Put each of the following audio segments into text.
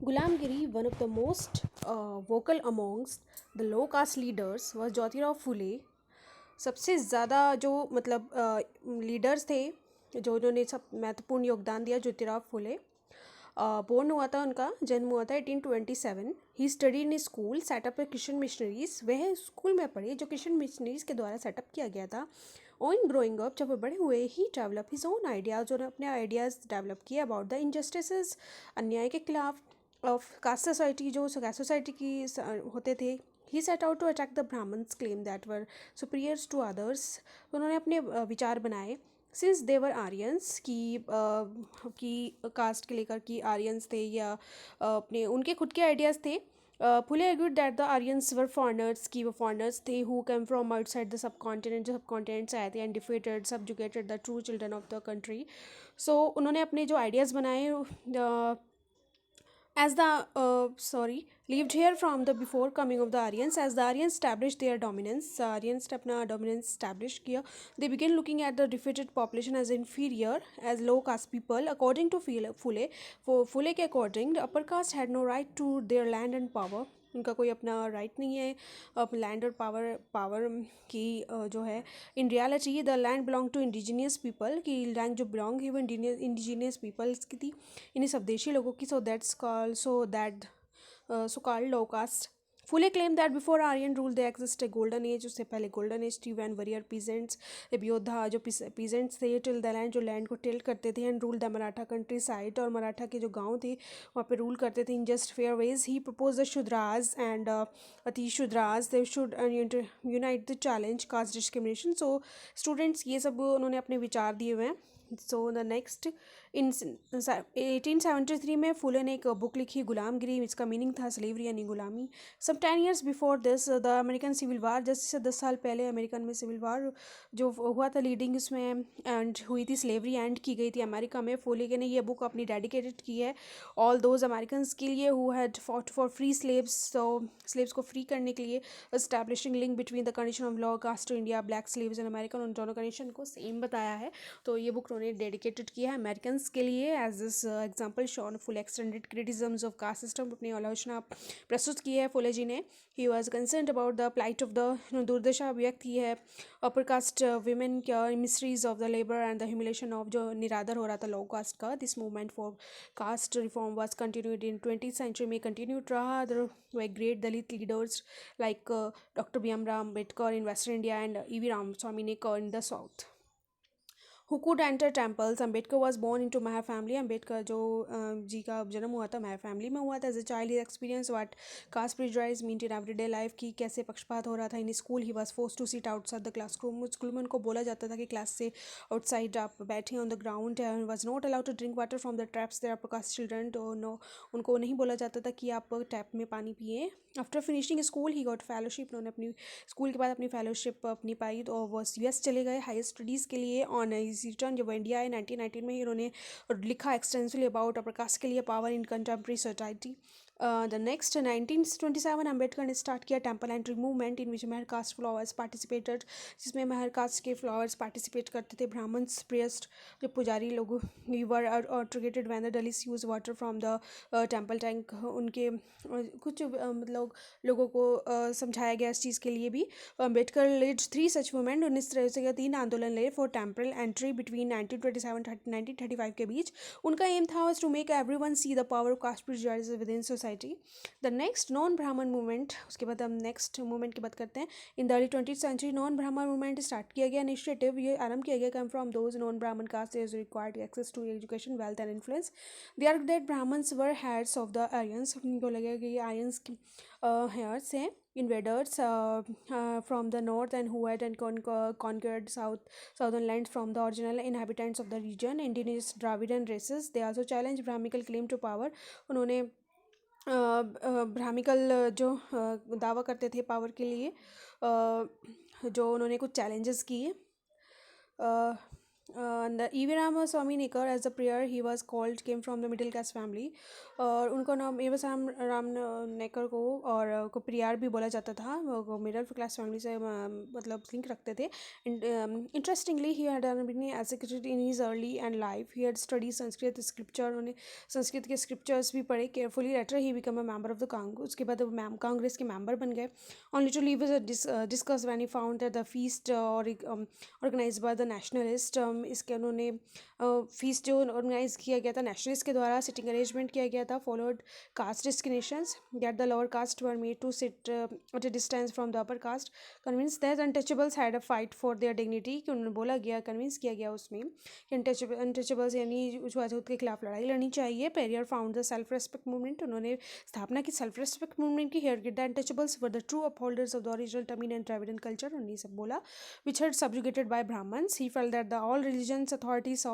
Ghulam one of the most vocal amongst the low caste leaders, was Jyotirao Phule. सबसे ज़्यादा जो मतलब leaders थे जो उन्होंने सब महत्वपूर्ण योगदान दिया, ज्योतिराव फुले। बोर्न हुआ था, उनका जन्म हुआ था 1827। He study in school setup Christian missionaries. वह स्कूल में पढ़े जो क्रिश्चियन मिशनरीज के द्वारा सेटअप किया गया था। ऑन ग्रोइंग अप, जब वो बड़े हुए, he develop his own ideas, उन्होंने अपने आइडियाज़ डेवलप किए अबाउट द इनजस्टिस, अन्याय के खिलाफ, ऑफ कास्ट सोसाइटी, जो कास्ट सोसाइटी की होते थे। He set out to attack the Brahmans claim that were superiors to others. उन्होंने अपने विचार बनाए सिंस देवर आर्यंस की कास्ट के लेकर, कि आर्यंस थे या अपने उनके खुद के आइडियाज़ थे। Phule agreed that the Aryans were foreigners, की वो फॉरनर्स थे who came from outside the subcontinent, जो सब कॉन्टिनेंट से आए थे, and defeated subjugated the true children of the country. So उन्होंने अपने जो आइडियाज़ बनाए, as the lived here from the before coming of the Aryans, as the Aryans established their dominance, Aryans ने अपना dominance establish किया, they began looking at the defeated population as inferior, as low caste people. According to Phule, for Phule के according, the upper caste had no right to their land and power. उनका कोई अपना right नहीं है land और power की जो है। In reality the land belong to indigenous people, की लैंड जो बिलोंग है वो इंडिजीनियस पीपल्स की थी, इन्हीं स्वदेशी लोगों की। So called low caste. Phule claim that before Aryan rule they exist a golden age, उससे पहले गोल्डन एज थी, वैन वरियर पीजेंट्स, योद्धा जो पीजेंट्स थे, टिल द लैंड, जो लैंड को टिल करते थे, and rule the Maratha countryside, और मराठा के जो गाँव थे वहाँ पे रूल करते थे in just fair ways. He propose the Shudras and Ati Shudras they should unite the challenge caste discrimination. So students ये सब उन्होंने अपने विचार दिए हुए हैं। सो द नेक्स्ट, इन 1873 में फुले ने एक बुक लिखी, गुलामगिरी, इसका मीनिंग था स्लेवरी यानी गुलामी। Some 10 years before this the American civil war, जैसे 10 साल पहले अमेरिकन में सिविल वार जो हुआ था लीडिंग उसमें एंड हुई थी, स्लेवरी एंड की गई थी अमेरिका में। फुले ने ये बुक अपनी डेडिकेटेड की है ऑल दोज अमेरिकन के लिए who had fought for free slaves, तो स्लेव्स को फ्री करने के लिए। Establishing link between the condition of low caste to India, black slaves and American, उन दोनों कंडीशन को सेम बताया है। तो ये बुक उन्होंने डेडिकेटेड किया है अमेरिकन के लिए। As this example shown Phule extended criticisms of caste system, अपनी आलोचना प्रस्तुत की है फुले जी ने। He was concern about the plight of the दुर्दशा व्यक्त की है अपर कास्ट वीमेन का, miseries of the labour and the humiliation of, जो निरादर हो रहा था लो कास्ट का। This movement for caste reform was continued in 20th century में कंटिन्यूड रहा। अदर वे great Dalit leaders like doctor Bhimrao Ambedkar in western India and E.V. Ramaswamy ने in the south. Who could enter temples, Ambedkar was born into Mahar family, Ambedkar जो जी का जन्म हुआ था महर फैमिली में हुआ था। As a child he experience what caste prejudice mean in everyday life, की कैसे पक्षपात हो रहा था। In school he was force to sit outside the classroom, school में उनको बोला जाता था कि क्लास से आउटसाइड आप बैठे on the ground. Was not allowed to drink water from the taps there upper caste children, तो नो, उनको नहीं बोला जाता था कि आप टैप में पानी पिए। After finishing school he got fellowship, उन्होंने अपनी स्कूल के बाद अपनी फेलोशिप अपनी पाई, तो वो US चले गए हायर स्टडीज़ के लिए। ऑन रिटर्न जब इंडिया आए 1919 में, इन्होंने लिखा एक्सटेंसिवली अबाउट अपर कास्ट के लिए power in contemporary society. The next 1927 Ambedkar ने स्टार्ट किया temple entry movement in which Mahar caste followers participated, जिसमें महर कास्ट के फ्लावर्स पार्टिसिपेट करते थे। ब्राह्मण्स प्रियस्ट, जो पुजारी लोग, were outraged when the Dalits use water from the temple tank, उनके कुछ मतलब लोगों को समझाया गया इस चीज़ के लिए भी। अम्बेडकर लेड 3 सच मूवमेंट, 19 से 3 आंदोलन ले फॉर टेम्पल एंट्री बिटवीन 1927 1935 के बीच। उनका एम था to make everyone see the power of caste prejudice within society. The next non Brahmin movement, उसके बाद हम नेक्स्ट मूवमेंट की बात करते हैं। In the early 20th century non Brahmin movement start किया गया। इनिशिएटिव ये आरंभ किया गया come from those non Brahmin caste is required access to education, wealth and influence. They are that Brahmins were heads of the Aryans, उनको लगेगा कि ये आर्यंस की हेयर्स हैं। invaders from the north and who had and conquered southern lands from the original inhabitants of the region, indigenous Dravidian races. They also challenged Brahmical claim to power. उन्होंने ब्राह्मिकल जो दावा करते थे पावर के लिए, जो उन्होंने कुछ चैलेंजेस किए। And the E.V. Ramaswamy Nikar, as the prayer he was called, came from the middle caste family. और उनको नाम E.V. राम नेकर को और को प्रियार भी बोला जाता था, वो मिडिल क्लास फैमिली से मतलब लिंक रखते थे. Interestingly he had been educated in his early and life. He had study Sanskrit scripture, उन्होंने संस्कृत के स्क्रिप्चर्स भी पढ़े carefully. Later he become a member of the Congress, उसके बाद वो कांग्रेस के मेंबर बन गए. Only to leave disgust when he found that the feast organize by the nationalist. इसके उन्होंने फीस्ट जो ऑर्गेनाइज किया गया था नेशनलिस्ट के द्वारा, सिटिंग अरेंजमेंट किया गया था, followed caste discriminations that the lower caste were made to sit at a distance from the upper caste. Convinced that untouchables had a fight for their dignity, कि उन्होंने बोला गया, कन्विंस किया गया उसमें कि अनटचेबल्स यानी छुआछूत के खिलाफ लड़ाई लड़नी चाहिए. Periyar found the self respect movement, उन्होंने स्थापना की सेल्फ रेस्पेक्ट मूवमेंट की. Here the untouchables were the true upholders of the original Tamil and Dravidian culture, उन्होंने सब बोला, which had subjugated by Brahmins. He felt that the all religions authorities saw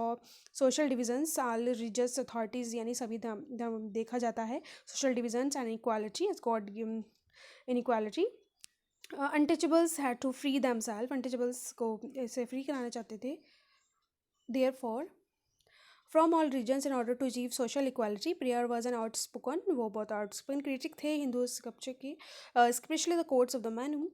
social divisions, all religious authorities यानी सभी धर्म देखा जाता है, social divisions and equality as God given inequality. Untouchables had to free themselves, untouchables को ऐसे free कराना चाहते थे. Therefore, from all regions in order to achieve social equality, Priyar was an outspoken, वो बहुत outspoken critic थे Hindu sculpture की, especially the quotes of the Manu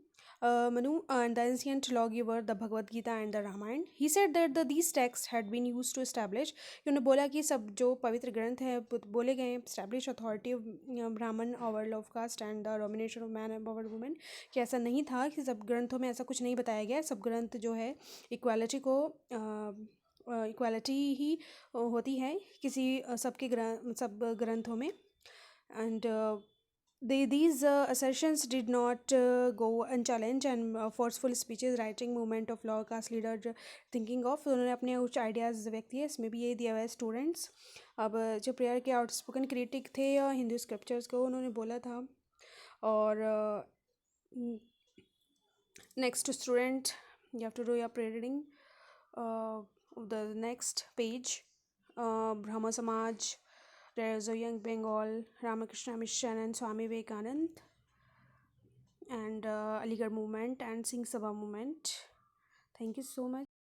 and the ancient lawgiver, the Bhagavad Gita and the Ramayana. He said that these texts had been used to establish, उन्होंने बोला कि सब जो पवित्र ग्रंथ है बोले गए हैं, establish authority of Brahman over love caste and the domination of man over woman, कि ऐसा नहीं था, कि सब ग्रंथों में ऐसा कुछ नहीं बताया गया. सब ग्रंथ जो है इक्वालिटी को इक्वालिटी ही होती है किसी सबके सब ग्रंथों में. And these assertions did not go unchallenged, and forceful speeches, writing movement of law caste leader thinking of, उन्होंने अपने कुछ आइडियाज़ व्यक्त किए. इसमें भी यही दिया हुआ है स्टूडेंट्स. अब जो प्रेयर के आउटस्पोकन क्रिटिक थे हिंदू स्क्रिप्चर्स को, उन्होंने बोला था. और next student, you have to do your prayer reading. The next page, Brahma Samaj, there's a Young Bengal, Ramakrishna Mission and Swami Vivekanand, and Aligarh movement and Singh Sabha movement. Thank you so much.